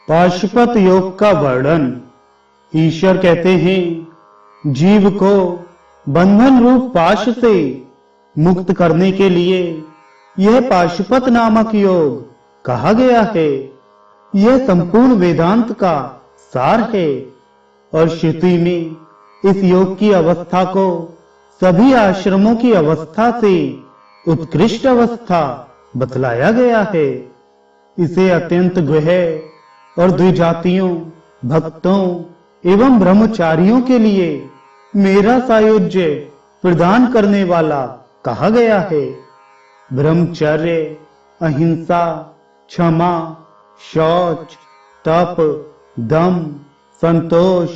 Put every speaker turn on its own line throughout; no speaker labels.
पाशुपत योग का वर्णन। ईश्वर कहते हैं, जीव को बंधन रूप पाश से मुक्त करने के लिए यह पाशुपत नामक योग कहा गया है। यह संपूर्ण वेदांत का सार है और श्रुति में इस योग की अवस्था को सभी आश्रमों की अवस्था से उत्कृष्ट अवस्था बतलाया गया है। इसे अत्यंत गुह्य और द्विजातियों, भक्तों एवं ब्रह्मचारियों के लिए मेरा सायुज्य प्रदान करने वाला कहा गया है। ब्रह्मचर्य, अहिंसा, क्षमा, शौच, तप, दम, संतोष,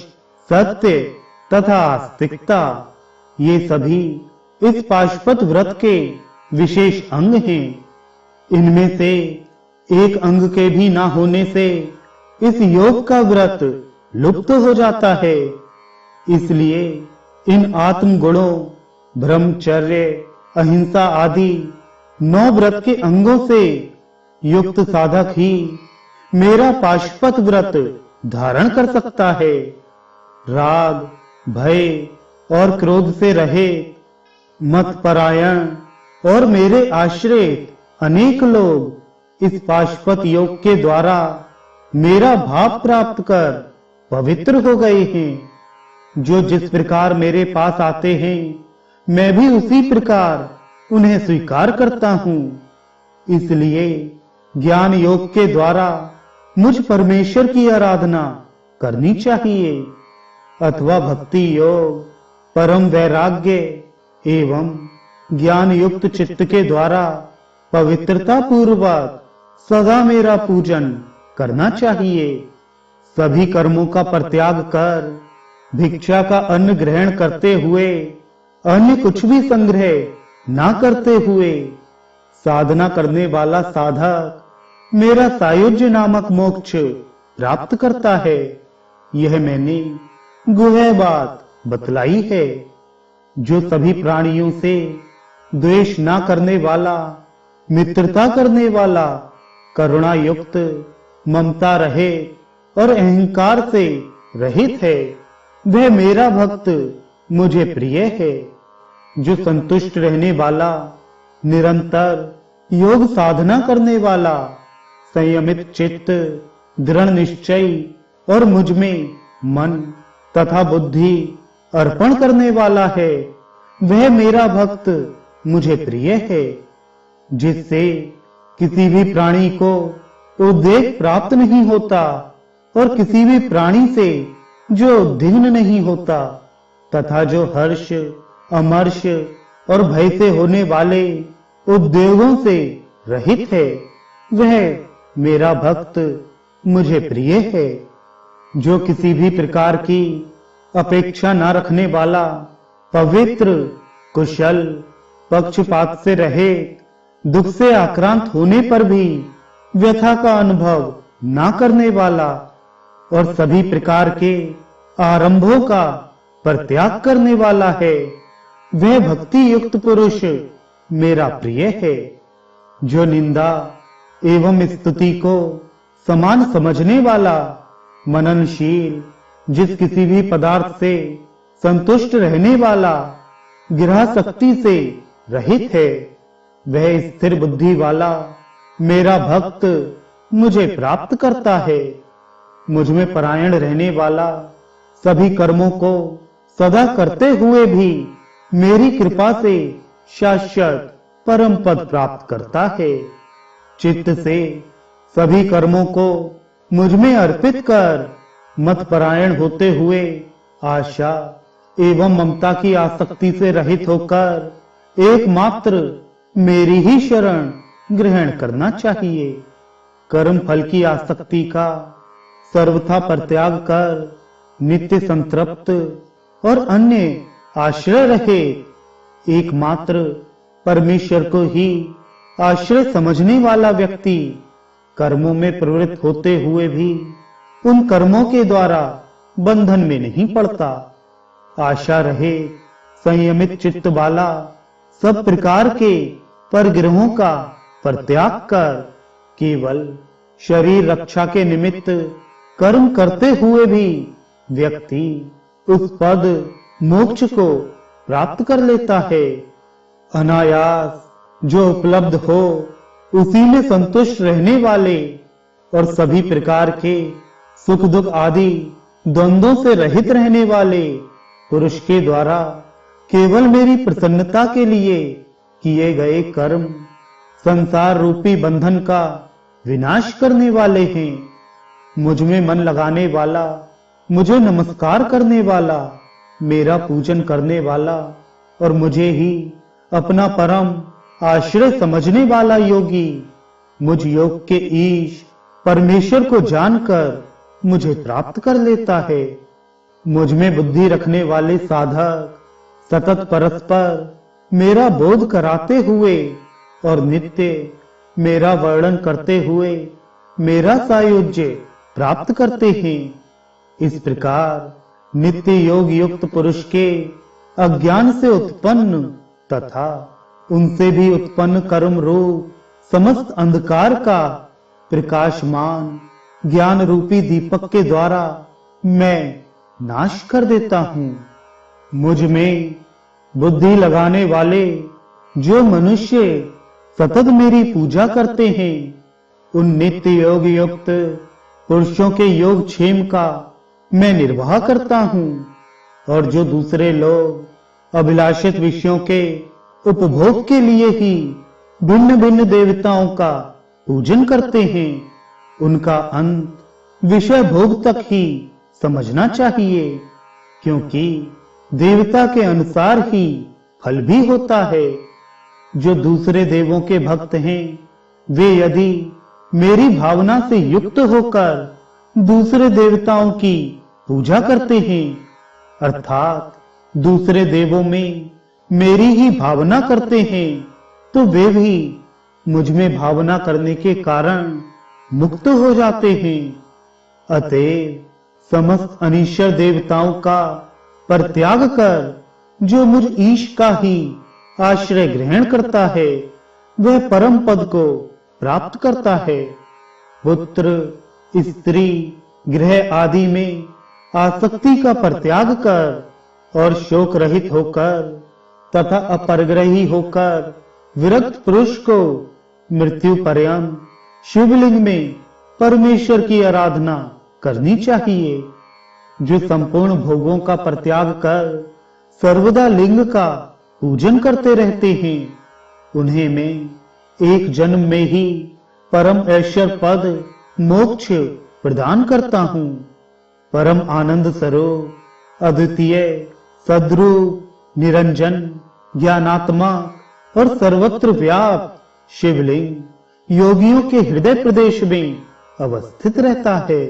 सत्य तथा आस्तिकता, ये सभी इस पाशुपत व्रत के विशेष अंग हैं। इनमें से एक अंग के भी ना होने से इस योग का व्रत लुप्त हो जाता है। इसलिए इन आत्म गुणों, ब्रह्मचर्य, अहिंसा आदि 9 व्रत के अंगों से युक्त साधक ही मेरा पाशुपत व्रत धारण कर सकता है। राग, भय और क्रोध से रहित, मतपरायण और मेरे आश्रित अनेक लोग इस पाशुपत योग के द्वारा मेरा भाव प्राप्त कर पवित्र हो गए हैं। जो जिस प्रकार मेरे पास आते हैं, मैं भी उसी प्रकार उन्हें स्वीकार करता हूं। इसलिए ज्ञान योग के द्वारा मुझ परमेश्वर की आराधना करनी चाहिए, अथवा भक्ति योग, परम वैराग्य एवं ज्ञान युक्त चित्त के द्वारा पवित्रता पूर्वक सदा मेरा पूजन करना चाहिए। सभी कर्मों का परित्याग कर भिक्षा का अन्न ग्रहण करते हुए अन्य कुछ भी संग्रह ना करते हुए साधना करने वाला साधक मेरा सायुज्य नामक मोक्ष प्राप्त करता है। यह मैंने गुह्य बात बतलाई है। जो सभी प्राणियों से द्वेष ना करने वाला, मित्रता करने वाला, करुणा युक्त, ममता रहित और अहंकार से रहित है, वह मेरा भक्त मुझे प्रिय है। जो संतुष्ट रहने वाला, निरंतर योग साधना करने वाला, संयमित चित्त, दृढ़ निश्चय और मुझ में मन तथा बुद्धि अर्पण करने वाला है, वह मेरा भक्त मुझे प्रिय है। जिससे किसी भी प्राणी को उद्वेग प्राप्त नहीं होता और किसी भी प्राणी से जो उद्विग्न नहीं होता, तथा जो हर्ष, अमर्ष और भय से होने वाले उद्वेगों से रहित है, वह मेरा भक्त मुझे प्रिय है। जो किसी भी प्रकार की अपेक्षा न रखने वाला, पवित्र, कुशल, पक्षपात से रहित, दुख से आक्रांत होने पर भी व्यथा का अनुभव ना करने वाला और सभी प्रकार के आरंभों का परित्याग करने वाला है, वह भक्ति युक्त पुरुष मेरा प्रिय है। जो निंदा एवं स्तुति को समान समझने वाला, मननशील, जिस किसी भी पदार्थ से संतुष्ट रहने वाला, गृहशक्ति से रहित है, वह स्थिर बुद्धि वाला मेरा भक्त मुझे प्राप्त करता है। मुझ में परायण रहने वाला, सभी कर्मों को सदा करते हुए भी मेरी कृपा से शाश्वत परम पद प्राप्त करता है। चित्त से सभी कर्मों को मुझ में अर्पित कर मतपरायण होते हुए आशा एवं ममता की आसक्ति से रहित होकर एकमात्र मेरी ही शरण ग्रहण करना चाहिए। कर्म फल की आसक्ति का सर्वथा परित्याग कर नित्य संतृप्त और अन्य आश्रय रहे एकमात्र परमेश्वर को ही आश्रय समझने वाला व्यक्ति कर्मों में प्रवृत्त होते हुए भी उन कर्मों के द्वारा बंधन में नहीं पड़ता। आशा रहे संयमित चित्त वाला सब प्रकार के परग्रहों का परित्याग कर केवल शरीर रक्षा के निमित्त कर्म करते हुए भी व्यक्ति उस पद मोक्ष को प्राप्त कर लेता है। अनायास जो उपलब्ध हो उसी में संतुष्ट रहने वाले और सभी प्रकार के सुख दुख आदि द्वंद्वों से रहित रहने वाले पुरुष के द्वारा केवल मेरी प्रसन्नता के लिए किए गए कर्म संसार रूपी बंधन का विनाश करने वाले हैं। मुझ में मन लगाने वाला, मुझे नमस्कार करने वाला, मेरा पूजन करने वाला और मुझे ही अपना परम आश्रय समझने वाला योगी मुझ योग के ईश परमेश्वर को जानकर मुझे प्राप्त कर लेता है। मुझ में बुद्धि रखने वाले साधक सतत परस्पर मेरा बोध कराते हुए और नित्य मेरा वर्णन करते हुए मेरा सायुज्य प्राप्त करते हैं। इस प्रकार नित्य योग युक्त पुरुष के अज्ञान से उत्पन्न तथा उनसे भी उत्पन्न कर्म रूप समस्त अंधकार का प्रकाशमान ज्ञान रूपी दीपक के द्वारा मैं नाश कर देता हूं। मुझ में बुद्धि लगाने वाले जो मनुष्य सतत मेरी पूजा करते हैं उन नित्य योग युक्त पुरुषों के योग क्षेम का मैं निर्वाह करता हूं। और जो दूसरे लोग अभिलाषित विषयों के उपभोग के लिए ही भिन्न भिन्न देवताओं का पूजन करते हैं उनका अंत विषय भोग तक ही समझना चाहिए, क्योंकि देवता के अनुसार ही फल भी होता है। जो दूसरे देवों के भक्त हैं वे यदि मेरी भावना से युक्त होकर दूसरे देवताओं की पूजा करते हैं अर्थात दूसरे देवों में मेरी ही भावना करते हैं तो वे भी मुझ में भावना करने के कारण मुक्त हो जाते हैं। अतएव समस्त अनीश्वर देवताओं का परित्याग कर जो मुझ ईश का ही आश्रय ग्रहण करता है वह परम पद को प्राप्त करता है। पुत्र स्त्री गृह आदि में आसक्ति का परित्याग कर और शोक रहित होकर तथा अपरिग्रही होकर विरक्त पुरुष को मृत्यु पर्यंत शिवलिंग में परमेश्वर की आराधना करनी चाहिए। जो संपूर्ण भोगों का परित्याग कर सर्वदा लिंग का पूजन करते रहते हैं उन्हें मैं एक जन्म में ही परम ऐश्वर्य पद मोक्ष प्रदान करता हूं। परम आनंद स्वरूप अद्वितीय सद्रूप निरंजन ज्ञानात्मक और सर्वत्र व्याप्त शिवलिंग योगियों के हृदय प्रदेश में अवस्थित रहता है।